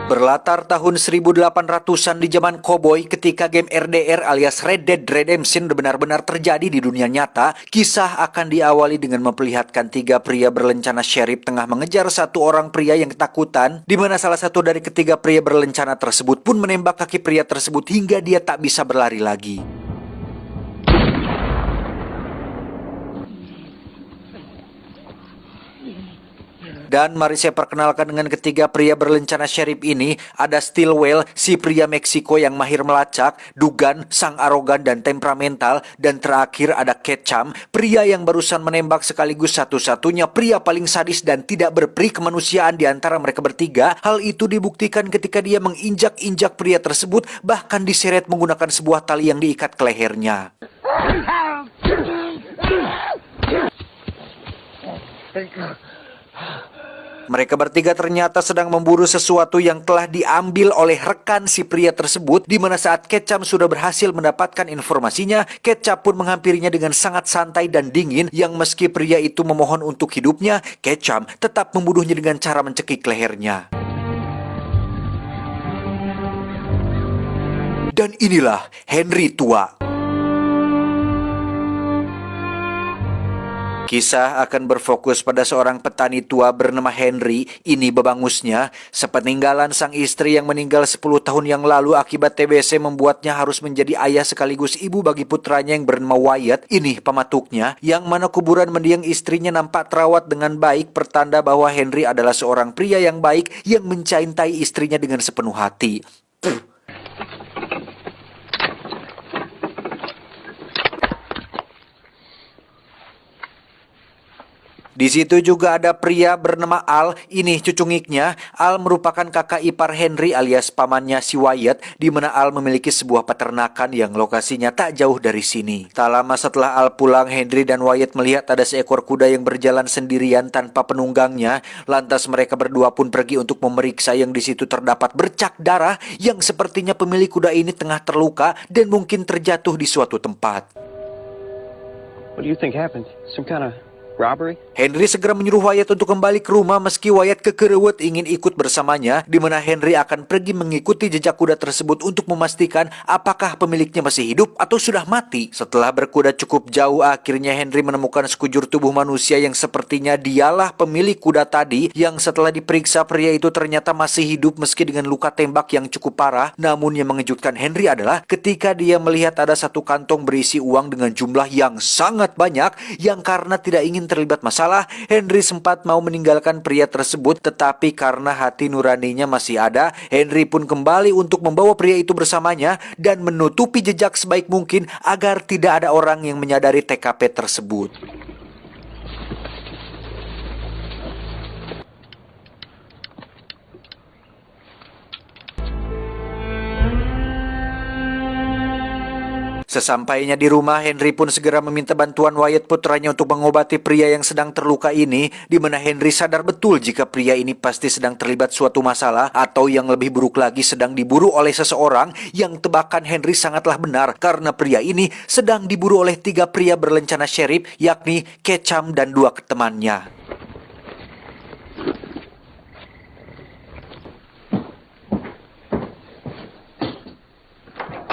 Berlatar tahun 1800-an di zaman koboi ketika game RDR alias Red Dead Redemption benar-benar terjadi di dunia nyata, kisah akan diawali dengan memperlihatkan tiga pria berlencana sheriff tengah mengejar satu orang pria yang ketakutan, di mana salah satu dari ketiga pria berlencana tersebut pun menembak kaki pria tersebut hingga dia tak bisa berlari lagi. Dan mari saya perkenalkan dengan ketiga pria berlencana sheriff ini. Ada Stillwell, si pria Meksiko yang mahir melacak, Dugan, sang arogan dan temperamental, dan terakhir ada Ketchum, pria yang barusan menembak sekaligus satu-satunya pria paling sadis dan tidak berperi kemanusiaan di antara mereka bertiga. Hal itu dibuktikan ketika dia menginjak-injak pria tersebut, bahkan diseret menggunakan sebuah tali yang diikat ke lehernya. Mereka bertiga ternyata sedang memburu sesuatu yang telah diambil oleh rekan si pria tersebut, di mana saat Ketchum sudah berhasil mendapatkan informasinya, Ketchum pun menghampirinya dengan sangat santai dan dingin, yang meski pria itu memohon untuk hidupnya, Ketchum tetap membunuhnya dengan cara mencekik lehernya. Dan inilah Henry tua. Kisah akan berfokus pada seorang petani tua bernama Henry. Ini babangusnya. Sepeninggalan sang istri yang meninggal 10 tahun yang lalu akibat TBC membuatnya harus menjadi ayah sekaligus ibu bagi putranya yang bernama Wyatt. Ini pematuknya, yang mana kuburan mendiang istrinya nampak terawat dengan baik, pertanda bahwa Henry adalah seorang pria yang baik yang mencintai istrinya dengan sepenuh hati. Di situ juga ada pria bernama Al. Ini cucu ngiknya. Al merupakan kakak ipar Henry alias pamannya si Wyatt, di mana Al memiliki sebuah peternakan yang lokasinya tak jauh dari sini. Tak lama setelah Al pulang, Henry dan Wyatt melihat ada seekor kuda yang berjalan sendirian tanpa penunggangnya. Lantas mereka berdua pun pergi untuk memeriksa, yang di situ terdapat bercak darah yang sepertinya pemilik kuda ini tengah terluka dan mungkin terjatuh di suatu tempat. What do you think happened? Some kind of robbery? Henry segera menyuruh Wyatt untuk kembali ke rumah, meski Wyatt kekerewet ingin ikut bersamanya, di mana Henry akan pergi mengikuti jejak kuda tersebut untuk memastikan apakah pemiliknya masih hidup atau sudah mati. Setelah berkuda cukup jauh, akhirnya Henry menemukan sekujur tubuh manusia yang sepertinya dialah pemilik kuda tadi, yang setelah diperiksa pria itu ternyata masih hidup meski dengan luka tembak yang cukup parah. Namun yang mengejutkan Henry adalah ketika dia melihat ada satu kantong berisi uang dengan jumlah yang sangat banyak, yang karena tidak ingin terlibat masalah, Henry sempat mau meninggalkan pria tersebut, tetapi karena hati nuraninya masih ada, Henry pun kembali untuk membawa pria itu bersamanya dan menutupi jejak sebaik mungkin agar tidak ada orang yang menyadari TKP tersebut. Sesampainya di rumah, Henry pun segera meminta bantuan Wyatt putranya untuk mengobati pria yang sedang terluka ini, di mana Henry sadar betul jika pria ini pasti sedang terlibat suatu masalah, atau yang lebih buruk lagi sedang diburu oleh seseorang, yang tebakan Henry sangatlah benar karena pria ini sedang diburu oleh tiga pria berlencana sheriff, yakni Ketchum dan dua temannya.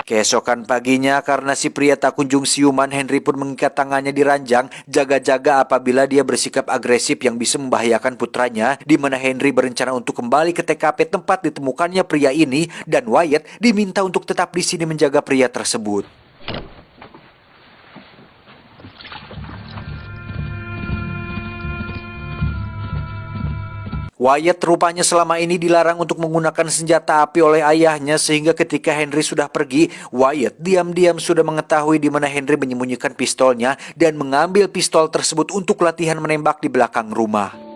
Keesokan paginya, karena si pria tak kunjung siuman, Henry pun mengikat tangannya di ranjang, jaga-jaga apabila dia bersikap agresif yang bisa membahayakan putranya, di mana Henry berencana untuk kembali ke TKP tempat ditemukannya pria ini, dan Wyatt diminta untuk tetap di sini menjaga pria tersebut. Wyatt rupanya selama ini dilarang untuk menggunakan senjata api oleh ayahnya, sehingga ketika Henry sudah pergi, Wyatt diam-diam sudah mengetahui di mana Henry menyembunyikan pistolnya dan mengambil pistol tersebut untuk latihan menembak di belakang rumah.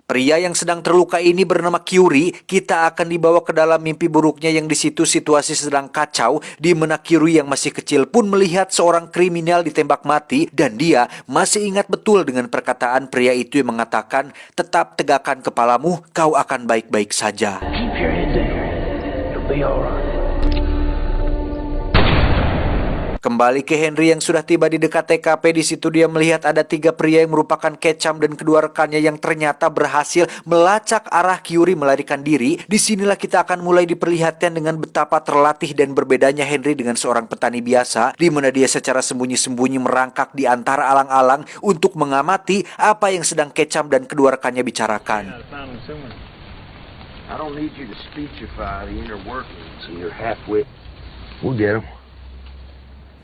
Pria yang sedang terluka ini bernama Curie. Kita akan dibawa ke dalam mimpi buruknya, yang di situ situasi sedang kacau, di mana Curie yang masih kecil pun melihat seorang kriminal ditembak mati, dan dia masih ingat betul dengan perkataan pria itu yang mengatakan, "Tetap tegakkan kepalamu, kau akan baik-baik saja." Keep your head down. You'll be all right. Kembali ke Henry yang sudah tiba di dekat TKP, di situ dia melihat ada 3 pria yang merupakan Ketchum dan kedua rekannya yang ternyata berhasil melacak arah Kyuri melarikan diri. Disinilah kita akan mulai diperlihatkan dengan betapa terlatih dan berbedanya Henry dengan seorang petani biasa, di mana dia secara sembunyi-sembunyi merangkak di antara alang-alang untuk mengamati apa yang sedang Ketchum dan kedua rekannya bicarakan. I don't need you to speechify the inner workings of your half-wit. We'll get 'em.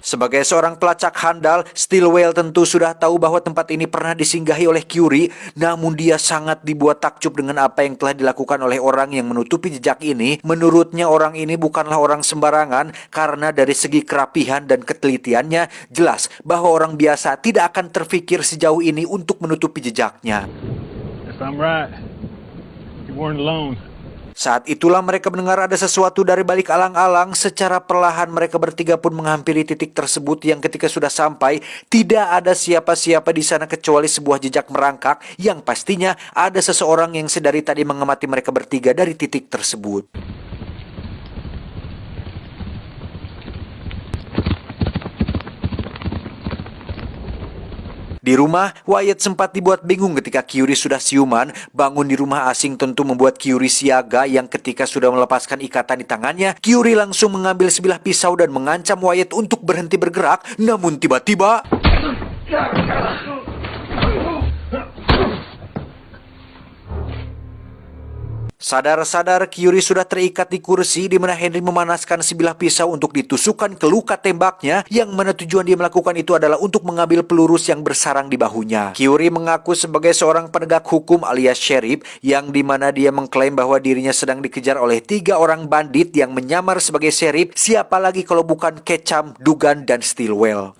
Sebagai seorang pelacak handal, Stillwell tentu sudah tahu bahwa tempat ini pernah disinggahi oleh Kyuri, namun dia sangat dibuat takjub dengan apa yang telah dilakukan oleh orang yang menutupi jejak ini. Menurutnya orang ini bukanlah orang sembarangan, karena dari segi kerapihan dan ketelitiannya, jelas bahwa orang biasa tidak akan terfikir sejauh ini untuk menutupi jejaknya. If I'm right, you weren't alone. Saat itulah mereka mendengar ada sesuatu dari balik alang-alang. Secara perlahan mereka bertiga pun menghampiri titik tersebut yang ketika sudah sampai, tidak ada siapa-siapa di sana kecuali sebuah jejak merangkak yang pastinya ada seseorang yang sedari tadi mengamati mereka bertiga dari titik tersebut. Di rumah, Wyatt sempat dibuat bingung ketika Kyuri sudah siuman. Bangun di rumah asing tentu membuat Kyuri siaga, yang ketika sudah melepaskan ikatan di tangannya, Kyuri langsung mengambil sebilah pisau dan mengancam Wyatt untuk berhenti bergerak. Namun tiba-tiba sadar-sadar Kyuri sudah terikat di kursi, di mana Henry memanaskan sebilah pisau untuk ditusukkan ke luka tembaknya, yang mana tujuan dia melakukan itu adalah untuk mengambil peluru yang bersarang di bahunya. Kyuri mengaku sebagai seorang penegak hukum alias sheriff, yang di mana dia mengklaim bahwa dirinya sedang dikejar oleh 3 orang bandit yang menyamar sebagai sheriff. Siapa lagi kalau bukan Ketchum, Dugan, dan Stillwell.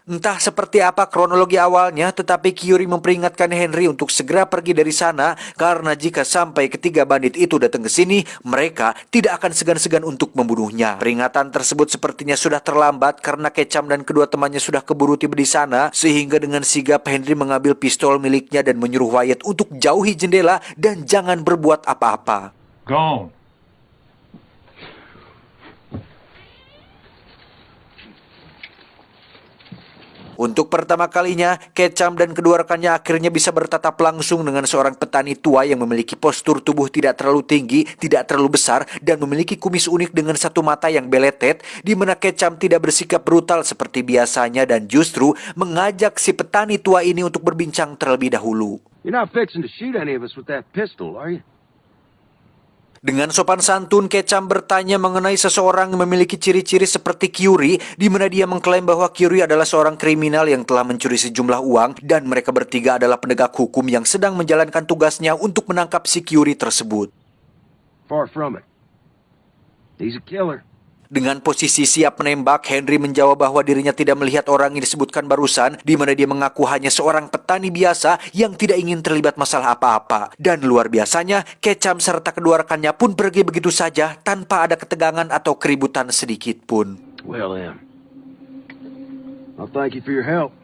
Entah seperti apa kronologi awalnya, tetapi Kyuri memperingatkan Henry untuk segera pergi dari sana, karena jika sampai ketiga bandit itu datang ke sini, mereka tidak akan segan-segan untuk membunuhnya. Peringatan tersebut sepertinya sudah terlambat karena Ketchum dan kedua temannya sudah keburu tiba di sana, sehingga dengan sigap Henry mengambil pistol miliknya dan menyuruh Wyatt untuk jauhi jendela dan jangan berbuat apa-apa. Gone. Untuk pertama kalinya, Ketchum dan kedua rekannya akhirnya bisa bertatap langsung dengan seorang petani tua yang memiliki postur tubuh tidak terlalu tinggi, tidak terlalu besar, dan memiliki kumis unik dengan satu mata yang beletet, di mana Ketchum tidak bersikap brutal seperti biasanya dan justru mengajak si petani tua ini untuk berbincang terlebih dahulu. You're not fixing to shoot any of us with that pistol, are you? Dengan sopan santun, Ketchum bertanya mengenai seseorang yang memiliki ciri-ciri seperti Kyuri, di mana dia mengklaim bahwa Kyuri adalah seorang kriminal yang telah mencuri sejumlah uang, dan mereka bertiga adalah penegak hukum yang sedang menjalankan tugasnya untuk menangkap si Kyuri tersebut. Far from it. He's a killer. Dengan posisi siap menembak, Henry menjawab bahwa dirinya tidak melihat orang yang disebutkan barusan, di mana dia mengaku hanya seorang petani biasa yang tidak ingin terlibat masalah apa-apa. Dan luar biasanya, Ketchum serta kedua rekannya pun pergi begitu saja tanpa ada ketegangan atau keributan sedikit pun. Well, I'll thank you for your help.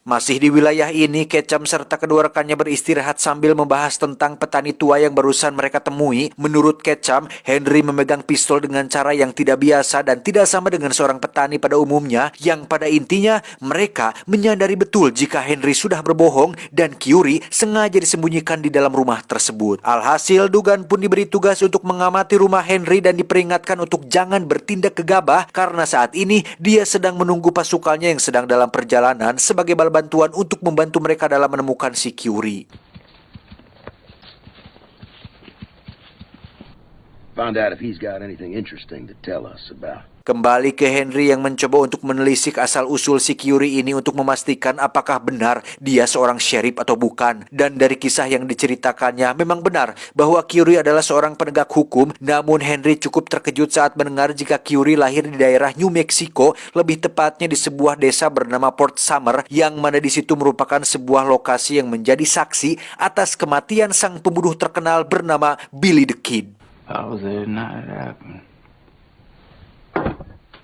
Masih di wilayah ini, Ketchum serta kedua rekannya beristirahat sambil membahas tentang petani tua yang barusan mereka temui. Menurut Ketchum, Henry memegang pistol dengan cara yang tidak biasa dan tidak sama dengan seorang petani pada umumnya, yang pada intinya mereka menyadari betul jika Henry sudah berbohong dan Kyuri sengaja disembunyikan di dalam rumah tersebut. Alhasil, Dugan pun diberi tugas untuk mengamati rumah Henry dan diperingatkan untuk jangan bertindak gegabah karena saat ini dia sedang menunggu pasukannya yang sedang dalam perjalanan sebagai bala bantuan untuk membantu mereka dalam menemukan si Kyuri. Find out if he's got anything interesting to tell us about. Kembali ke Henry yang mencoba untuk menelisik asal-usul si Kyuri ini untuk memastikan apakah benar dia seorang sheriff atau bukan. Dan dari kisah yang diceritakannya memang benar bahwa Kyuri adalah seorang penegak hukum, namun Henry cukup terkejut saat mendengar jika Kyuri lahir di daerah New Mexico, lebih tepatnya di sebuah desa bernama Port Summer, yang mana di situ merupakan sebuah lokasi yang menjadi saksi atas kematian sang pembunuh terkenal bernama Billy the Kid. I was there the night it happened.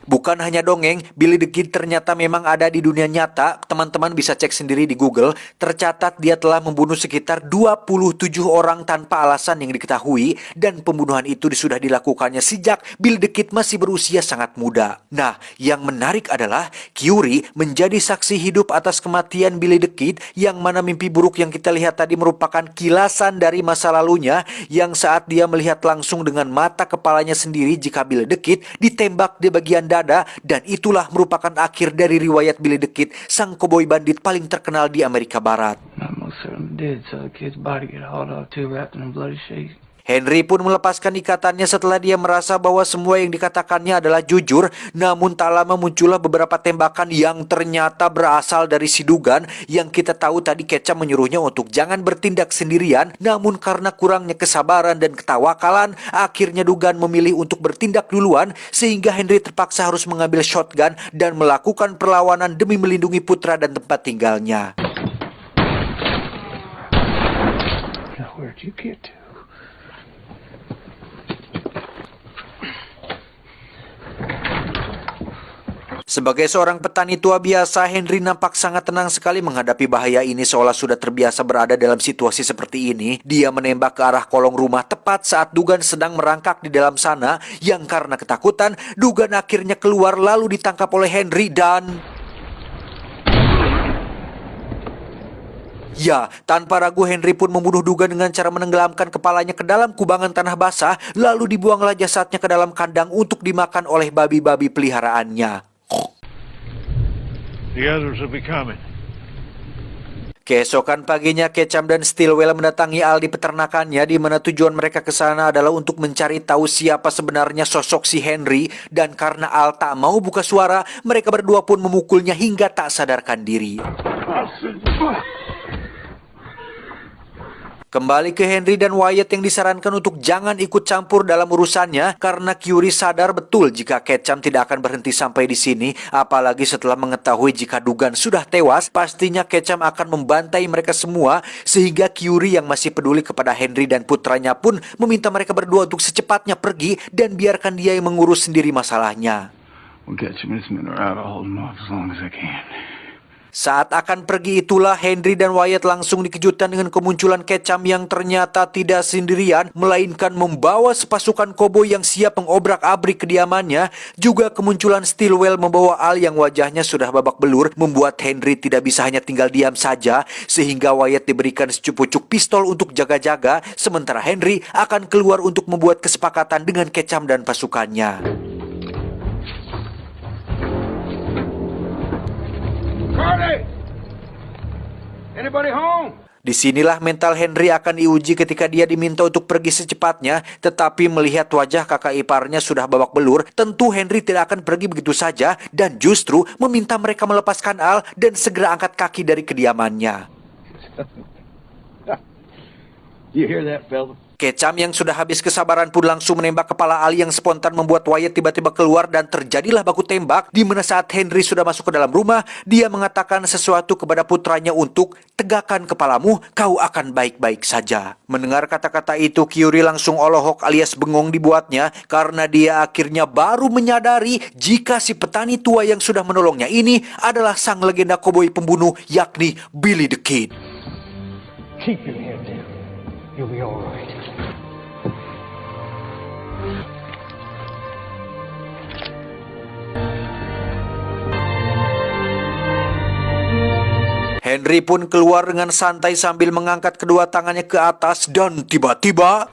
Bukan hanya dongeng, Billy the Kid ternyata memang ada di dunia nyata. Teman-teman bisa cek sendiri di Google. Tercatat dia telah membunuh sekitar 27 orang tanpa alasan yang diketahui, dan pembunuhan itu sudah dilakukannya sejak Billy the Kid masih berusia sangat muda. Nah, yang menarik adalah Curie menjadi saksi hidup atas kematian Billy the Kid, yang mana mimpi buruk yang kita lihat tadi merupakan kilasan dari masa lalunya, yang saat dia melihat langsung dengan mata kepalanya sendiri jika Billy the Kid ditembak di bagian dada, dan itulah merupakan akhir dari riwayat Billy the Kid, sang koboi bandit paling terkenal di Amerika Barat. Most of them did, so the kid's body get hauled off too, wrapped in a bloody sheet. Henry pun melepaskan ikatannya setelah dia merasa bahwa semua yang dikatakannya adalah jujur. Namun tak lama muncullah beberapa tembakan yang ternyata berasal dari si Dugan, yang kita tahu tadi Ketchum menyuruhnya untuk jangan bertindak sendirian. Namun karena kurangnya kesabaran dan ketawakalan, akhirnya Dugan memilih untuk bertindak duluan, sehingga Henry terpaksa harus mengambil shotgun dan melakukan perlawanan demi melindungi putra dan tempat tinggalnya. Now where'd you get to? Sebagai seorang petani tua biasa, Henry nampak sangat tenang sekali menghadapi bahaya ini, seolah sudah terbiasa berada dalam situasi seperti ini. Dia menembak ke arah kolong rumah tepat saat Dugan sedang merangkak di dalam sana, yang karena ketakutan, Dugan akhirnya keluar lalu ditangkap oleh Henry dan... Ya, tanpa ragu Henry pun membunuh Dugan dengan cara menenggelamkan kepalanya ke dalam kubangan tanah basah, lalu dibuanglah jasadnya ke dalam kandang untuk dimakan oleh babi-babi peliharaannya. The others will be coming. Keesokan paginya, Ketchum dan Stillwell mendatangi Al di peternakannya, di mana tujuan mereka ke sana adalah untuk mencari tahu siapa sebenarnya sosok si Henry, dan karena Al tak mau buka suara, mereka berdua pun memukulnya hingga tak sadarkan diri. Kembali ke Henry dan Wyatt yang disarankan untuk jangan ikut campur dalam urusannya, karena Curie sadar betul jika Ketchum tidak akan berhenti sampai di sini, apalagi setelah mengetahui jika Dugan sudah tewas, pastinya Ketchum akan membantai mereka semua, sehingga Curie yang masih peduli kepada Henry dan putranya pun meminta mereka berdua untuk secepatnya pergi dan biarkan dia yang mengurus sendiri masalahnya. We'll get you Miss Miller out. I'll hold them off as long as I can. Saat akan pergi itulah Henry dan Wyatt langsung dikejutkan dengan kemunculan Ketchum yang ternyata tidak sendirian, melainkan membawa sepasukan koboi yang siap mengobrak-abrik kediamannya. Juga kemunculan Stillwell membawa Al yang wajahnya sudah babak belur, membuat Henry tidak bisa hanya tinggal diam saja, sehingga Wyatt diberikan secucuk pistol untuk jaga-jaga, sementara Henry akan keluar untuk membuat kesepakatan dengan Ketchum dan pasukannya. Cardi! Anybody home? Disinilah mental Henry akan diuji ketika dia diminta untuk pergi secepatnya, tetapi melihat wajah kakak iparnya sudah babak belur, tentu Henry tidak akan pergi begitu saja, dan justru meminta mereka melepaskan Al dan segera angkat kaki dari kediamannya. You hear that, fella? Ketchum yang sudah habis kesabaran pun langsung menembak kepala Ali, yang spontan membuat Wyatt tiba-tiba keluar dan terjadilah baku tembak, di mana saat Henry sudah masuk ke dalam rumah, dia mengatakan sesuatu kepada putranya untuk tegakkan kepalamu, kau akan baik-baik saja. Mendengar kata-kata itu, Curie langsung olohok alias bengong dibuatnya, karena dia akhirnya baru menyadari jika si petani tua yang sudah menolongnya ini adalah sang legenda koboi pembunuh, yakni Billy the Kid. Keep your head down. You'll be all right. Henry pun keluar dengan santai sambil mengangkat kedua tangannya ke atas, dan tiba-tiba...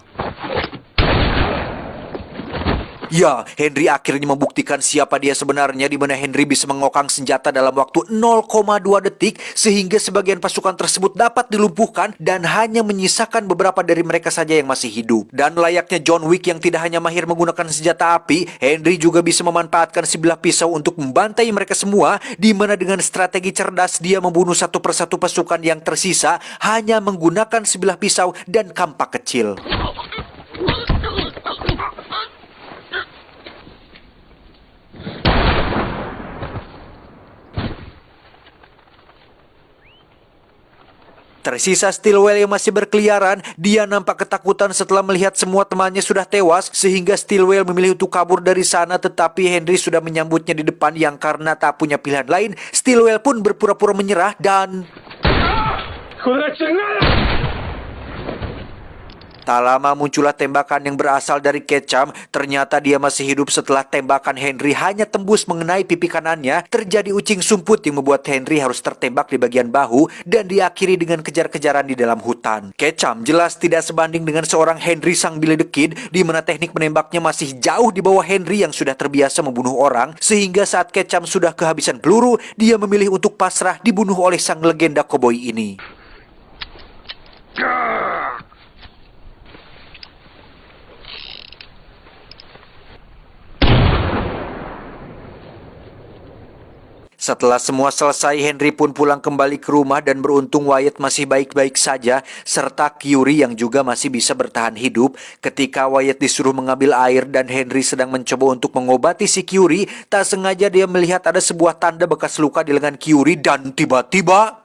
Ya, Henry akhirnya membuktikan siapa dia sebenarnya, di mana Henry bisa mengokang senjata dalam waktu 0,2 detik, sehingga sebagian pasukan tersebut dapat dilumpuhkan dan hanya menyisakan beberapa dari mereka saja yang masih hidup. Dan layaknya John Wick yang tidak hanya mahir menggunakan senjata api, Henry juga bisa memanfaatkan sebilah pisau untuk membantai mereka semua, di mana dengan strategi cerdas dia membunuh satu persatu pasukan yang tersisa hanya menggunakan sebilah pisau dan kampak kecil. Tersisa Stillwell yang masih berkeliaran. Dia nampak ketakutan setelah melihat semua temannya sudah tewas, sehingga Stillwell memilih untuk kabur dari sana, tetapi Henry sudah menyambutnya di depan yang karena tak punya pilihan lain, Stillwell pun berpura-pura menyerah dan tak lama muncullah tembakan yang berasal dari Ketchum. Ternyata dia masih hidup setelah tembakan Henry hanya tembus mengenai pipi kanannya. Terjadi ucing sumput yang membuat Henry harus tertembak di bagian bahu dan diakhiri dengan kejar-kejaran di dalam hutan. Ketchum jelas tidak sebanding dengan seorang Henry sang Billy the Kid, di mana teknik menembaknya masih jauh di bawah Henry yang sudah terbiasa membunuh orang, sehingga saat Ketchum sudah kehabisan peluru, dia memilih untuk pasrah dibunuh oleh sang legenda koboi ini. Setelah semua selesai, Henry pun pulang kembali ke rumah dan beruntung Wyatt masih baik-baik saja, serta Curie yang juga masih bisa bertahan hidup. Ketika Wyatt disuruh mengambil air dan Henry sedang mencoba untuk mengobati si Curie, tak sengaja dia melihat ada sebuah tanda bekas luka di lengan Curie dan tiba-tiba...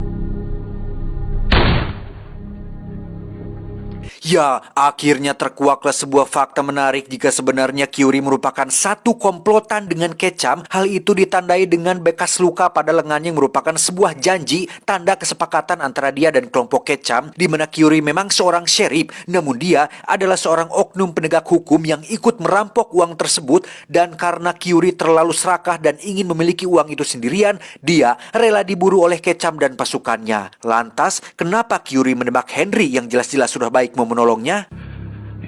Ya, akhirnya terkuaklah sebuah fakta menarik jika sebenarnya Curie merupakan satu komplotan dengan Ketchum. Hal itu ditandai dengan bekas luka pada lengannya yang merupakan sebuah janji, tanda kesepakatan antara dia dan kelompok Ketchum, di mana Curie memang seorang sheriff, namun dia adalah seorang oknum penegak hukum yang ikut merampok uang tersebut, dan karena Curie terlalu serakah dan ingin memiliki uang itu sendirian, dia rela diburu oleh Ketchum dan pasukannya. Lantas, kenapa Curie menembak Henry yang jelas-jelas sudah baik menolongnya?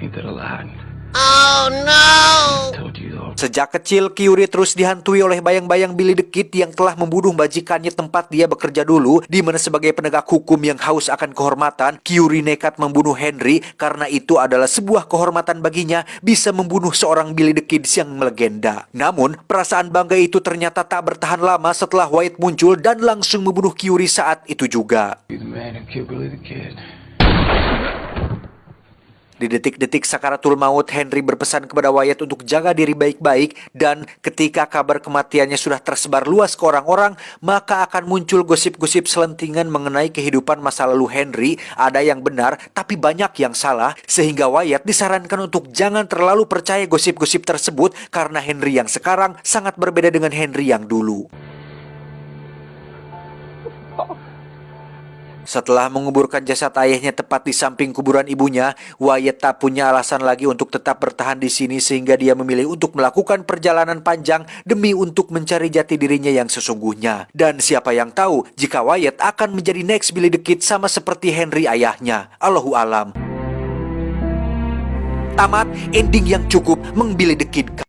Ain't that a lie? Oh no! I told you though. Sejak kecil, Curie terus dihantui oleh bayang-bayang Billy the Kid yang telah membunuh majikannya tempat dia bekerja dulu, di mana sebagai penegak hukum yang haus akan kehormatan, Curie nekat membunuh Henry karena itu adalah sebuah kehormatan baginya bisa membunuh seorang Billy the Kid yang melegenda. Namun, perasaan bangga itu ternyata tak bertahan lama setelah Wyatt muncul dan langsung membunuh Curie saat itu juga. Be the man who killed Billy the Kid. Di detik-detik sakaratul maut, Henry berpesan kepada Wyatt untuk jaga diri baik-baik, dan ketika kabar kematiannya sudah tersebar luas ke orang-orang, maka akan muncul gosip-gosip selentingan mengenai kehidupan masa lalu Henry. Ada yang benar, tapi banyak yang salah, sehingga Wyatt disarankan untuk jangan terlalu percaya gosip-gosip tersebut karena Henry yang sekarang sangat berbeda dengan Henry yang dulu. Setelah menguburkan jasad ayahnya tepat di samping kuburan ibunya, Wyatt tak punya alasan lagi untuk tetap bertahan di sini, sehingga dia memilih untuk melakukan perjalanan panjang demi untuk mencari jati dirinya yang sesungguhnya. Dan siapa yang tahu jika Wyatt akan menjadi next Billy the Kid sama seperti Henry ayahnya. Allahu alam. Tamat, ending yang cukup meng-Billy the Kid.